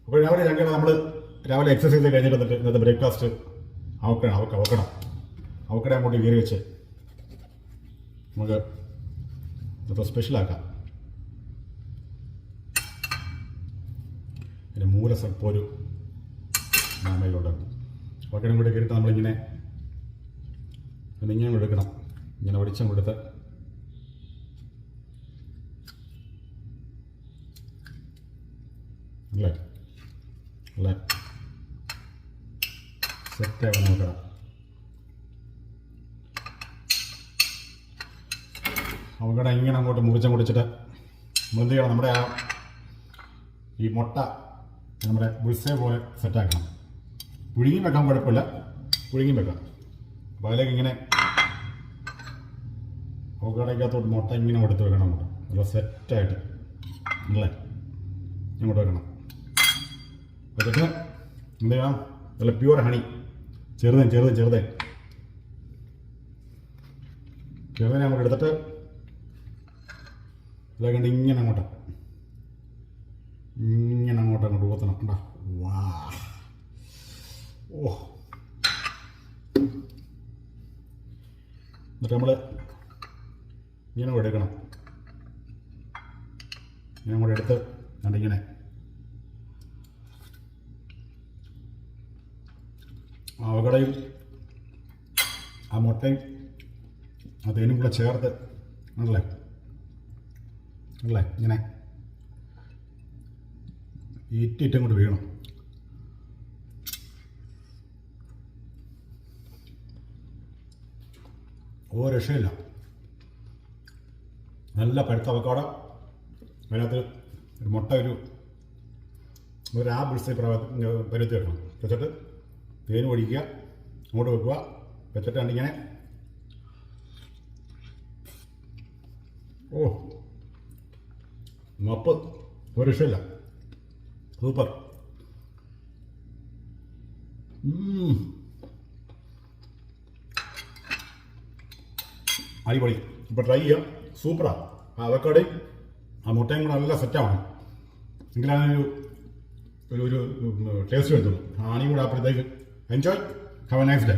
അപ്പോൾ രാവിലെ നമ്മൾ രാവിലെ എക്സസൈസ് കഴിഞ്ഞിട്ട് വന്നിട്ട് ഇന്നത്തെ ബ്രേക്ക്ഫാസ്റ്റ് അവക്കട അങ്ങോട്ട് കയറി വെച്ച് നമുക്ക് ഇന്നത്തെ സ്പെഷ്യലാക്കാം. പിന്നെ മൂല സ്വല്പം ഒരു മാമയിലുണ്ടാകും. അവക്കടയും കൂടെ കയറിയിട്ട് നമ്മളിങ്ങനെ ഇങ്ങനെ എടുക്കണം. ഇങ്ങനെ ഒടിച്ചും കൊടുത്ത് അല്ലേ അല്ലേ സെറ്റാകാൻ നോക്കണം. അവക്കട ഇങ്ങനെ അങ്ങോട്ട് മുറിച്ചിട്ട് നമ്മളെന്ത് ചെയ്യണം, നമ്മുടെ ഈ മുട്ട നമ്മുടെ ബുൾസേ പോലെ സെറ്റാക്കണം. പുഴുങ്ങി വെക്കാൻ കുഴപ്പമില്ല, പുഴുങ്ങി വെക്കാം. അപ്പോൾ അതിലേക്ക് ഇങ്ങനെ അവക്കടയ്ക്കകത്തോട്ട് മുട്ട ഇങ്ങനെ എടുത്ത് വെക്കണം. അങ്ങോട്ട് നല്ല സെറ്റായിട്ട് അല്ലേ ഇങ്ങോട്ട് വെക്കണം. വെച്ചിട്ട് എന്ത് ചെയ്യണം, നല്ല പ്യൂർ ഹണി ചെറുതേ അങ്ങോട്ട് എടുത്തിട്ട് ഇതൊക്കെ കണ്ട് ഇങ്ങനെ അങ്ങോട്ട് ഊത്തണം. കണ്ടാ വാ ഓ. എന്നിട്ട് നമ്മൾ ഇങ്ങനെ കൂടെ എടുക്കണം. ഇങ്ങനെ കൂടെ എടുത്ത് കണ്ടിങ്ങനെ അവക്കടയും ആ മുട്ടയും ആ തേനും കൂടെ ചേർത്ത് അല്ലേ ഇങ്ങനെ ഇറ്റും കൊണ്ട് വീണം. രക്ഷയില്ല. നല്ല പഴുത്ത അവക്കാട, അതിനകത്ത് ഒരു മുട്ട ഒരു ആപ്പിൾസ് പരുത്തി വെക്കണം. വെച്ചിട്ട് തേൻ ഒഴിക്കുക, അങ്ങോട്ട് വെക്കുക. വെച്ചിട്ട് കണ്ടിങ്ങനെ മപ്പ് ഒരു രക്ഷയില്ല. സൂപ്പർ. അടിപൊളി. ഇപ്പോൾ ട്രൈ ചെയ്യാം. സൂപ്പറാണ്. ആ അവക്കാടയും ആ മുട്ടയും കൂടെ നല്ല സെറ്റാവണം. എങ്കിലാണ് ഒരു ടേസ്റ്റ് വരുത്തുള്ളൂ. ആണിയും കൂടെ അപ്പോഴത്തേക്ക് enjoy. Have A nice day.